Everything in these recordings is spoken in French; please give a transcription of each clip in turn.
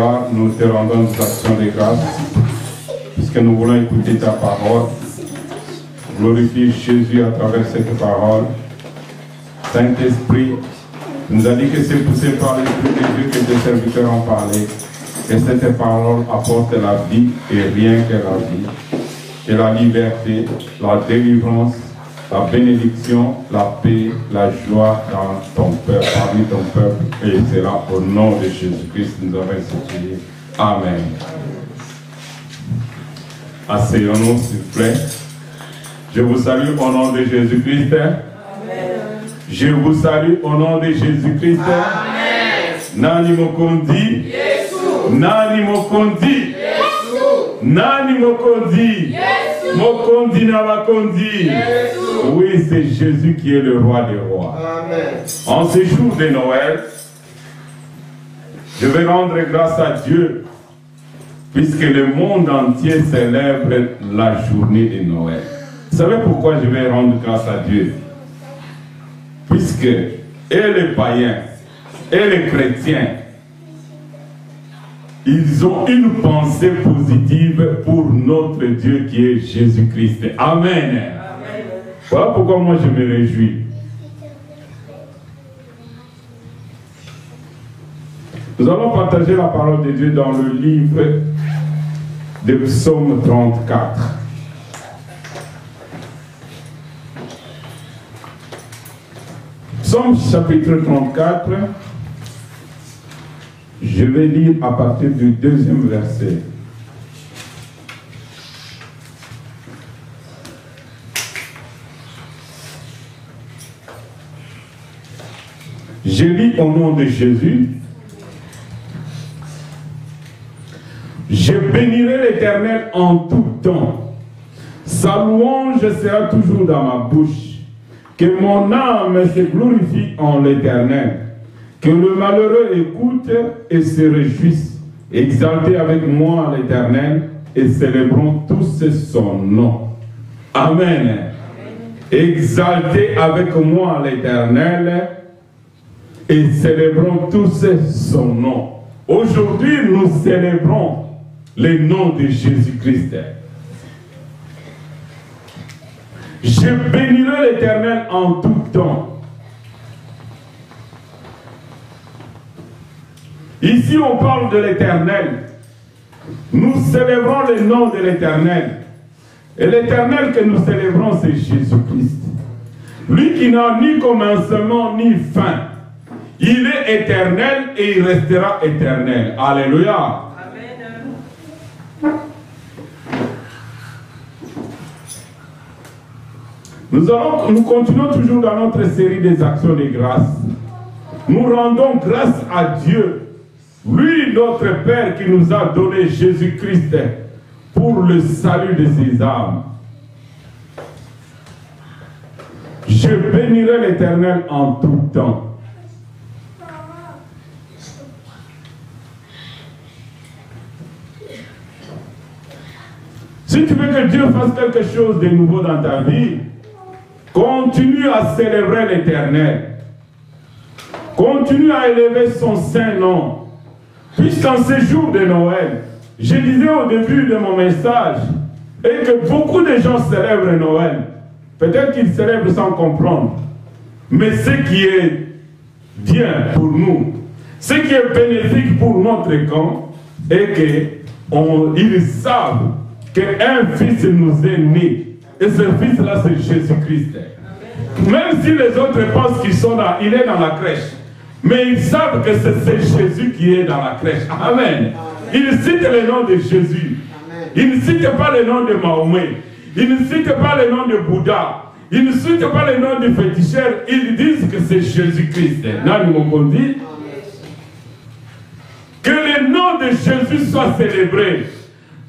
soir, nous te rendons des actions de grâce, puisque nous voulons écouter ta parole. Glorifie Jésus à travers cette parole. Saint-Esprit, tu nous as dit que c'est poussé par l'Esprit de Dieu que tes serviteurs ont parlé. Que cette parole apporte la vie et rien que la vie. Et la liberté, la délivrance, la bénédiction, la paix, la joie dans ton peuple, parmi ton peuple. Et c'est là au nom de Jésus-Christ que nous avons supplié. Amen. Asseyons-nous, s'il vous plaît. Je vous salue au nom de Jésus-Christ. Je vous salue au nom de Jésus-Christ. Nani mokondi. Nani mokondi. Nani mokondi. Mokondi na makondi. Oui, c'est Jésus qui est le roi des rois. Amen. En ce jour de Noël, je vais rendre grâce à Dieu, puisque le monde entier célèbre la journée de Noël. Vous savez pourquoi je vais rendre grâce à Dieu? Puisque et les païens et les chrétiens, ils ont une pensée positive pour notre Dieu qui est Jésus-Christ. Amen. Amen. Voilà pourquoi moi je me réjouis. Nous allons partager la parole de Dieu dans le livre de Psaume 34. Psaume chapitre 34, je vais lire à partir du 2e verset. Je lis au nom de Jésus. Je bénirai l'Éternel en tout temps. Sa louange sera toujours dans ma bouche. Que mon âme se glorifie en l'Éternel. Que le malheureux écoute et se réjouisse. Exaltez avec moi l'Éternel et célébrons tous son nom. Amen. Amen. Exaltez avec moi l'Éternel et célébrons tous son nom. Aujourd'hui, nous célébrons le nom de Jésus-Christ. Je bénirai l'Éternel en tout temps. Ici, on parle de l'Éternel. Nous célébrons le nom de l'Éternel. Et l'Éternel que nous célébrons, c'est Jésus-Christ. Lui qui n'a ni commencement ni fin. Il est éternel et il restera éternel. Alléluia. Nous continuons toujours dans notre série des actions de grâce. Nous rendons grâce à Dieu, lui notre Père qui nous a donné Jésus-Christ pour le salut de ses âmes. Je bénirai l'Éternel en tout temps. Si tu veux que Dieu fasse quelque chose de nouveau dans ta vie, continue à célébrer l'Éternel. Continue à élever son saint nom. Puisqu'en ce jour de Noël, je disais au début de mon message, et que beaucoup de gens célèbrent Noël. Peut-être qu'ils célèbrent sans comprendre. Mais ce qui est bien pour nous, ce qui est bénéfique pour notre camp, est qu'ils savent qu'un fils nous est né. Et ce fils-là, c'est Jésus-Christ. Même si les autres pensent qu'il est dans la crèche. Mais ils savent que c'est Jésus qui est dans la crèche. Amen. Ils citent le nom de Jésus. Ils ne citent pas le nom de Mahomet. Ils ne citent pas le nom de Bouddha. Ils ne citent pas le nom de féticheur. Ils disent que c'est Jésus-Christ. Que le nom de Jésus soit célébré.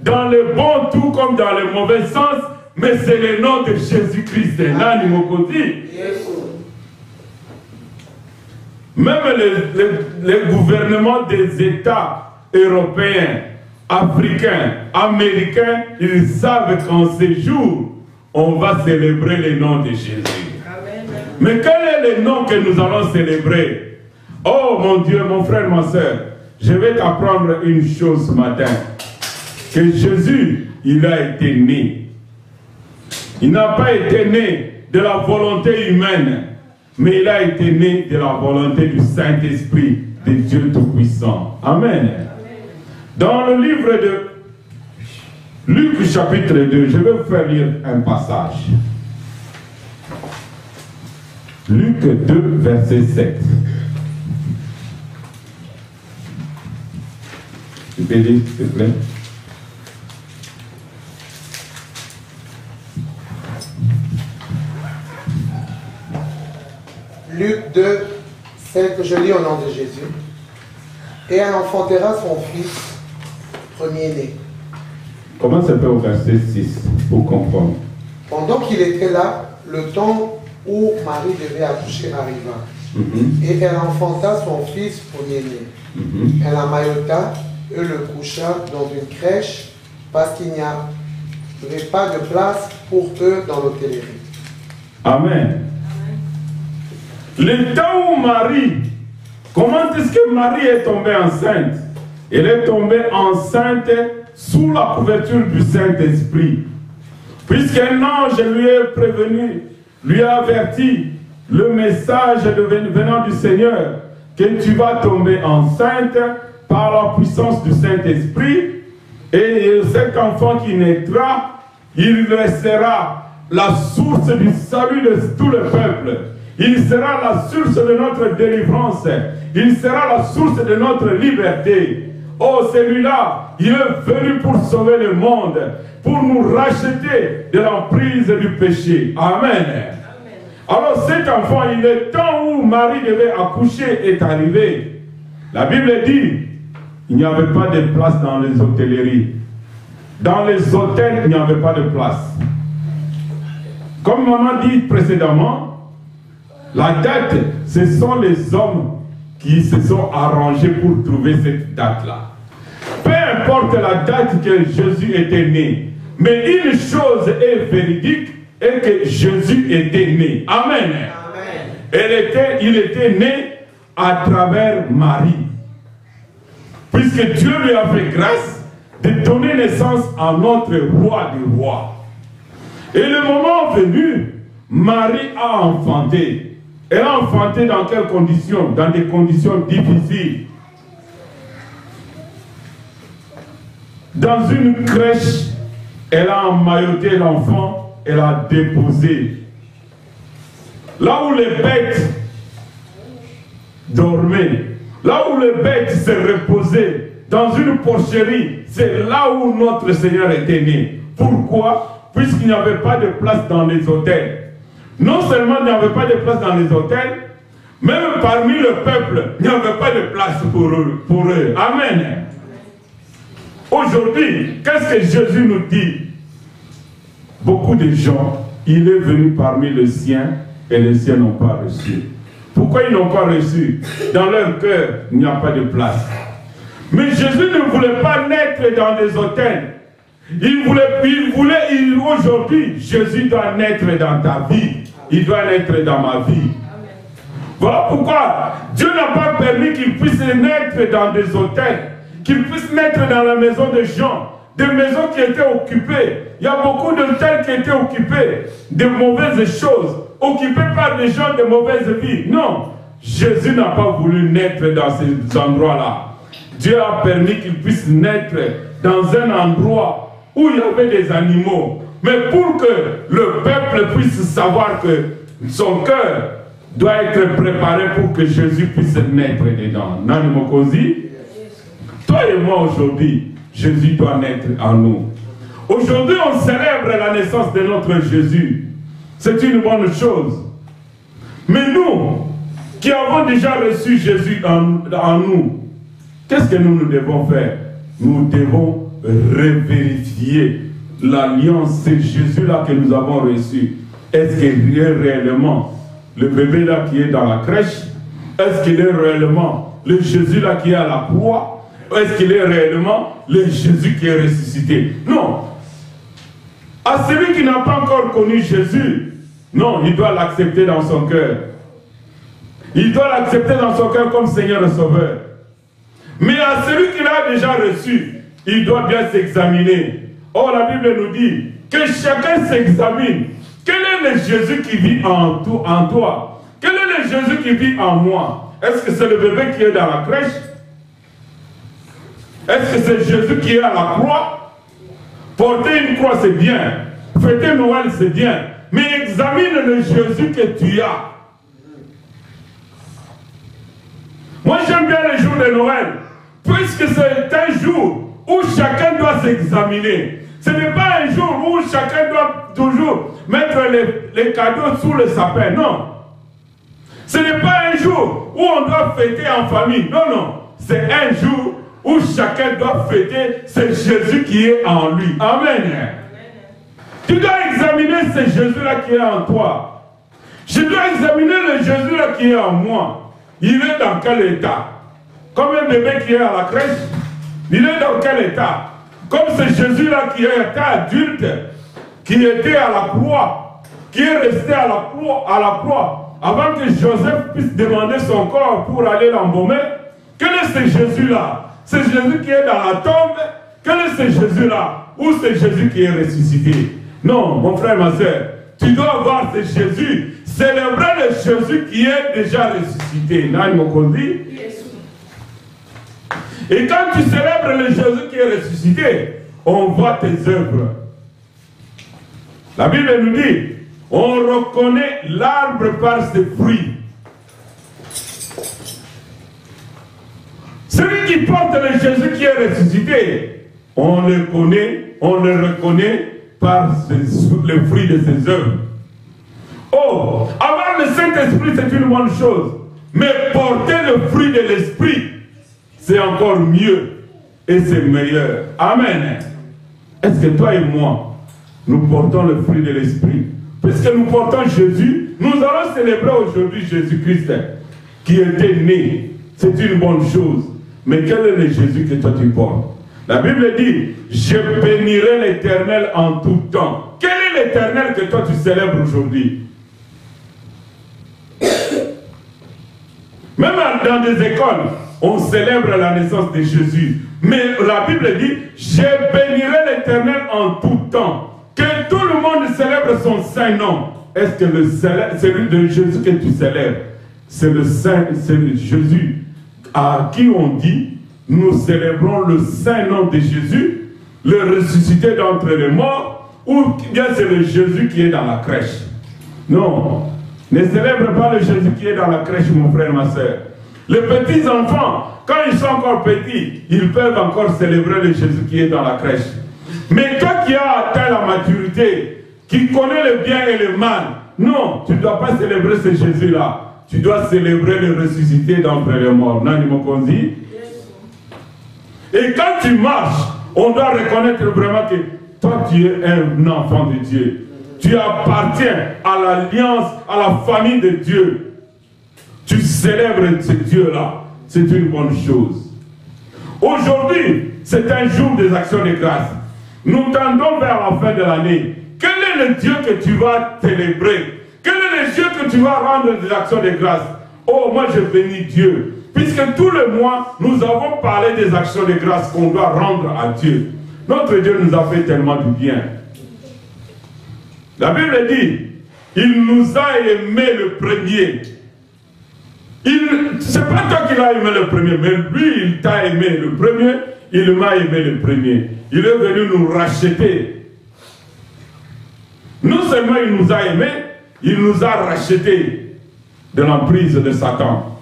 Dans le bon tout comme dans le mauvais sens. Mais c'est le nom de Jésus-Christ. Même les gouvernements des États européens, africains, américains, ils savent qu'en ce jour, on va célébrer le nom de Jésus. Amen. Mais quel est le nom que nous allons célébrer? Oh mon Dieu, mon frère, ma soeur, je vais t'apprendre une chose ce matin. Que Jésus, il a été né. Il n'a pas été né de la volonté humaine, mais il a été né de la volonté du Saint-Esprit, de Dieu Tout-Puissant. Amen. Dans le livre de Luc chapitre 2, je vais vous faire lire un passage. Luc 2, verset 7. Tu peux lire, s'il te plaît. Luc 2, 7, je lis au nom de Jésus. Et elle enfantera son fils, premier-né. Comment ça peut au verset 6 pour comprendre? Pendant qu'il était là, le temps où Marie devait accoucher arriva. Et elle enfanta son fils premier-né. Elle l'emmaillota et le coucha dans une crèche parce qu'il n'y avait pas de place pour eux dans l'hôtellerie. Amen. Le temps où Marie, comment est-ce que Marie est tombée enceinte? Elle est tombée enceinte sous la couverture du Saint-Esprit. Puisqu'un ange lui est prévenu, lui a averti le message venant du Seigneur, que tu vas tomber enceinte par la puissance du Saint-Esprit, et cet enfant qui naîtra, il sera la source du salut de tout le peuple. Il sera la source de notre délivrance. Il sera la source de notre liberté. Oh, celui-là, il est venu pour sauver le monde, pour nous racheter de l'emprise du péché. Amen. Alors cet enfant, il est temps où Marie devait accoucher est arrivé. La Bible dit, il n'y avait pas de place dans les hôtelleries. Dans les hôtels, il n'y avait pas de place. Comme maman dit précédemment, la date, ce sont les hommes qui se sont arrangés pour trouver cette date-là. Peu importe la date que Jésus était né, mais une chose est véridique, et que Jésus était né. Amen. Amen. Il était né à travers Marie. Puisque Dieu lui a fait grâce de donner naissance à notre roi des rois. Et le moment venu, Marie a enfanté. Elle a enfanté dans quelles conditions? Dans des conditions difficiles. Dans une crèche, elle a emmailloté l'enfant, elle a déposé. Là où les bêtes dormaient, là où les bêtes se reposaient, dans une porcherie, c'est là où notre Seigneur était né. Pourquoi? Puisqu'il n'y avait pas de place dans les hôtels. Non seulement il n'y avait pas de place dans les hôtels, même parmi le peuple, il n'y avait pas de place pour eux. Amen. Aujourd'hui, qu'est-ce que Jésus nous dit? Beaucoup de gens, il est venu parmi les siens et les siens n'ont pas reçu. Pourquoi ils n'ont pas reçu? Dans leur cœur, il n'y a pas de place. Mais Jésus ne voulait pas naître dans des hôtels. Aujourd'hui, Jésus doit naître dans ta vie. Il doit naître dans ma vie. Voilà pourquoi Dieu n'a pas permis qu'il puisse naître dans des hôtels, qu'il puisse naître dans la maison des gens, des maisons qui étaient occupées. Il y a beaucoup d'hôtels qui étaient occupés de mauvaises choses, occupés par des gens de mauvaise vie. Non, Jésus n'a pas voulu naître dans ces endroits-là. Dieu a permis qu'il puisse naître dans un endroit où il y avait des animaux. Mais pour que le peuple puisse savoir que son cœur doit être préparé pour que Jésus puisse naître dedans. Nanimokosi, toi et moi aujourd'hui, Jésus doit naître en nous. Aujourd'hui, on célèbre la naissance de notre Jésus. C'est une bonne chose. Mais nous, qui avons déjà reçu Jésus en nous, qu'est-ce que nous devons faire? Nous devons revérifier l'alliance, c'est Jésus-là que nous avons reçu. Est-ce qu'il est réellement le bébé-là qui est dans la crèche? Est-ce qu'il est réellement le Jésus-là qui est à la croix? Est-ce qu'il est réellement le Jésus qui est ressuscité? Non. À celui qui n'a pas encore connu Jésus, non, il doit l'accepter dans son cœur. Il doit l'accepter dans son cœur comme Seigneur et Sauveur. Mais à celui qui l'a déjà reçu, il doit bien s'examiner. Or, la Bible nous dit que chacun s'examine. Quel est le Jésus qui vit en toi? Quel est le Jésus qui vit en moi? Est-ce que c'est le bébé qui est dans la crèche? Est-ce que c'est Jésus qui est à la croix? Porter une croix, c'est bien. Fêter Noël, c'est bien. Mais examine le Jésus que tu as. Moi, j'aime bien les jours de Noël, puisque c'est un jour où chacun doit s'examiner. Ce n'est pas un jour où chacun doit toujours mettre les cadeaux sous le sapin. Non. Ce n'est pas un jour où on doit fêter en famille. Non, non. C'est un jour où chacun doit fêter, c'est Jésus qui est en lui. Amen. Tu dois examiner ce Jésus-là qui est en toi. Je dois examiner le Jésus-là qui est en moi. Il est dans quel état? Comme un bébé qui est à la crèche, il est dans quel état? Comme ce Jésus-là qui était adulte, qui était à la croix, qui est resté à la croix, avant que Joseph puisse demander son corps pour aller l'embaumer. Quel est ce Jésus-là? C'est Jésus qui est dans la tombe? Quel est ce Jésus-là? Ou c'est Jésus qui est ressuscité? Non, mon frère, ma soeur, tu dois voir ce Jésus, célébrer le Jésus qui est déjà ressuscité. Et quand tu célèbres le Jésus qui est ressuscité, on voit tes œuvres. La Bible nous dit, on reconnaît l'arbre par ses fruits. Celui qui porte le Jésus qui est ressuscité, on le connaît, on le reconnaît par le fruit de ses œuvres. Oh, avoir le Saint-Esprit, c'est une bonne chose. Mais porter le fruit de l'Esprit, c'est encore mieux et c'est meilleur. Amen. Est-ce que toi et moi, nous portons le fruit de l'Esprit? Puisque nous portons Jésus, nous allons célébrer aujourd'hui Jésus-Christ qui était né. C'est une bonne chose. Mais quel est le Jésus que toi tu portes? La Bible dit, je bénirai l'Éternel en tout temps. Quel est l'Éternel que toi tu célèbres aujourd'hui? Même dans des écoles, on célèbre la naissance de Jésus. Mais la Bible dit, je bénirai l'Éternel en tout temps. Que tout le monde célèbre son saint nom. Est-ce que celui de Jésus que tu célèbres, c'est le Jésus à qui on dit, nous célébrons le saint nom de Jésus, le ressuscité d'entre les morts, ou bien c'est le Jésus qui est dans la crèche? Non. Ne célèbre pas le Jésus qui est dans la crèche, mon frère, ma soeur. Les petits enfants, quand ils sont encore petits, ils peuvent encore célébrer le Jésus qui est dans la crèche. Mais toi qui as atteint la maturité, qui connaît le bien et le mal, non, tu ne dois pas célébrer ce Jésus-là. Tu dois célébrer le ressuscité d'entre les morts. Et quand tu marches, on doit reconnaître vraiment que toi tu es un enfant de Dieu. Tu appartiens à l'alliance, à la famille de Dieu. Tu célèbres ce Dieu-là. C'est une bonne chose. Aujourd'hui, c'est un jour des actions de grâce. Nous tendons vers la fin de l'année. Quel est le Dieu que tu vas célébrer? Quel est le Dieu que tu vas rendre des actions de grâce? Oh, moi je bénis Dieu. Puisque tout le mois, nous avons parlé des actions de grâce qu'on doit rendre à Dieu. Notre Dieu nous a fait tellement du bien. La Bible dit, il nous a aimé le premier. Ce n'est pas toi qui l'as aimé le premier, mais lui, il t'a aimé le premier, il m'a aimé le premier. Il est venu nous racheter. Non seulement il nous a aimés, il nous a rachetés de l'emprise de Satan.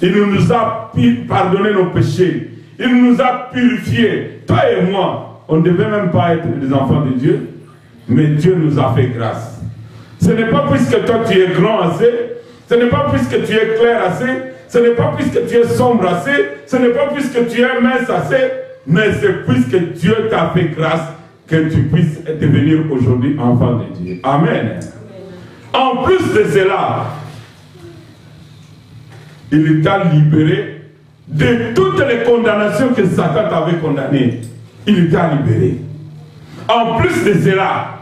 Il nous a pardonné nos péchés. Il nous a purifiés. Toi et moi, on ne devait même pas être des enfants de Dieu, mais Dieu nous a fait grâce. Ce n'est pas puisque toi tu es grand assez, ce n'est pas puisque tu es clair assez, ce n'est pas puisque tu es sombre assez, ce n'est pas puisque tu es mince assez, mais c'est puisque Dieu t'a fait grâce que tu puisses devenir aujourd'hui enfant de Dieu. Amen. En plus de cela, il t'a libéré de toutes les condamnations que Satan t'avait condamnées. Il t'a libéré. En plus de cela,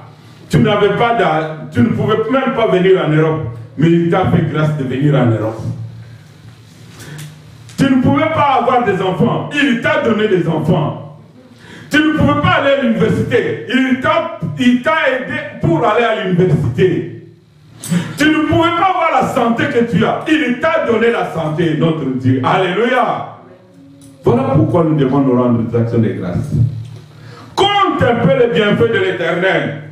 tu ne pouvais même pas venir en Europe, mais il t'a fait grâce de venir en Europe. Tu Tu ne pouvais pas avoir des enfants. Il t'a donné des enfants. Tu ne pouvais pas aller à l'université. Il t'a aidé pour aller à l'université. Tu ne pouvais pas avoir la santé que tu as. Il t'a donné la santé, notre Dieu. Alléluia. Voilà pourquoi nous devons nous rendre des actions de grâce. Compte un peu les bienfaits de l'Éternel.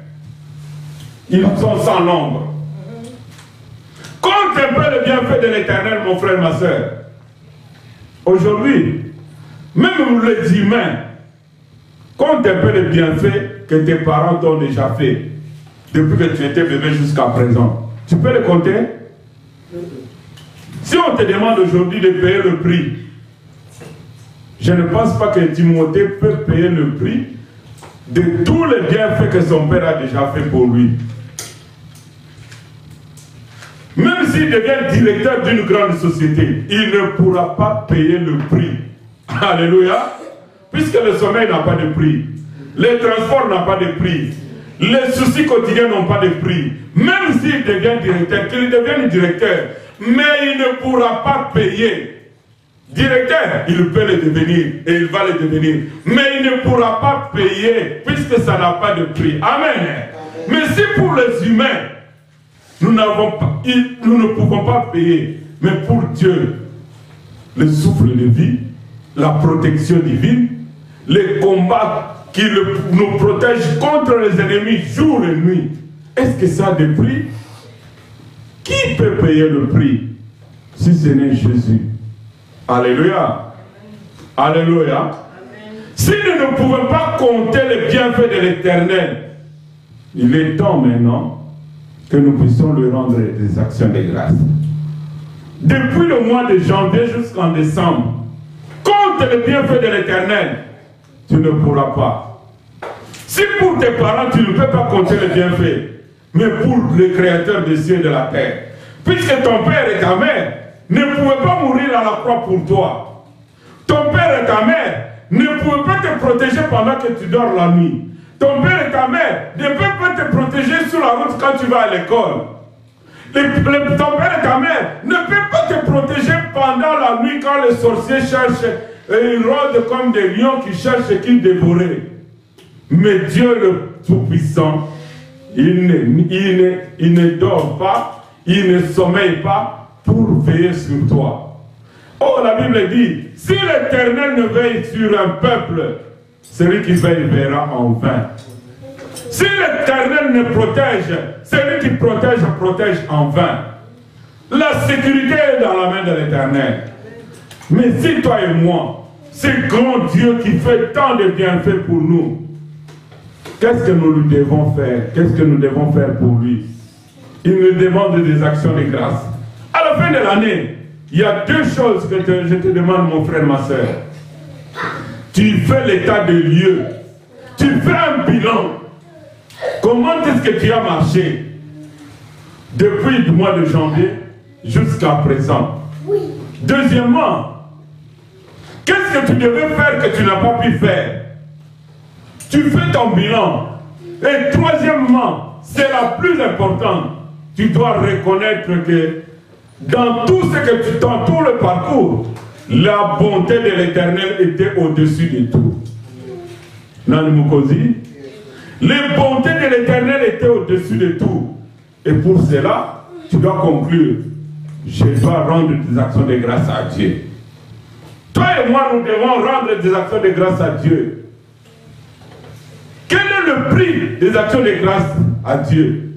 Ils sont sans nombre. Compte un peu les bienfaits de l'Éternel, mon frère, ma soeur. Aujourd'hui, même les humains, compte un peu les bienfaits que tes parents t'ont déjà fait depuis que tu étais bébé jusqu'à présent. Tu peux les compter? Si on te demande aujourd'hui de payer le prix, je ne pense pas que Timothée peut payer le prix de tous les bienfaits que son père a déjà fait pour lui. Même s'il devient directeur d'une grande société, il ne pourra pas payer le prix. Alléluia. Puisque le sommeil n'a pas de prix, les transports n'ont pas de prix, les soucis quotidiens n'ont pas de prix. Même s'il devient directeur, qu'il devienne directeur, mais il ne pourra pas payer. Directeur, il peut le devenir et il va le devenir. Mais il ne pourra pas payer puisque ça n'a pas de prix. Amen. Mais si pour les humains, nous ne pouvons pas payer, mais pour Dieu, le souffle de vie, la protection divine, les combats qui nous protègent contre les ennemis jour et nuit, est-ce que ça a des prix? Qui peut payer le prix si ce n'est Jésus? Alléluia. Alléluia. Amen. Si nous ne pouvons pas compter les bienfaits de l'Éternel, il est temps maintenant que nous puissions lui rendre des actions de grâce. Depuis le mois de janvier jusqu'en décembre, compte les bienfaits de l'Éternel, tu ne pourras pas. Si pour tes parents, tu ne peux pas compter les bienfaits, mais pour le Créateur des cieux et de la terre, puisque ton père et ta mère ne pouvaient pas mourir à la croix pour toi. Ton père et ta mère ne pouvaient pas te protéger pendant que tu dors la nuit. Ton père et ta mère ne peuvent pas te protéger sur la route quand tu vas à l'école. Ton père et ta mère ne peuvent pas te protéger pendant la nuit quand les sorciers cherchent et ils rôdent comme des lions qui cherchent et qui dévorent. Mais Dieu le Tout-Puissant, il ne dort pas, il ne sommeille pas pour veiller sur toi. Oh, la Bible dit, si l'Éternel ne veille sur un peuple, celui qui veille verra en vain. Si l'Éternel ne protège, celui qui protège en vain. La sécurité est dans la main de l'Éternel. Mais si toi et moi, c'est grand Dieu qui fait tant de bienfaits pour nous, qu'est-ce que nous lui devons faire? Qu'est-ce que nous devons faire pour lui? Il nous demande des actions de grâce. À la fin de l'année, il y a deux choses que je te demande, mon frère, ma soeur. Tu fais l'état de lieu. Tu fais un bilan. Comment est-ce que tu as marché depuis le mois de janvier jusqu'à présent? Deuxièmement, qu'est-ce que tu devais faire que tu n'as pas pu faire? Tu fais ton bilan. Et troisièmement, c'est la plus importante. Tu dois reconnaître que dans tout ce que tu dans tout le parcours, la bonté de l'Éternel était au-dessus de tout. Nanimukozi, les bontés de l'Éternel étaient au-dessus de tout. Et pour cela, tu dois conclure. Je dois rendre des actions de grâce à Dieu. Toi et moi, nous devons rendre des actions de grâce à Dieu. Quel est le prix des actions de grâce à Dieu?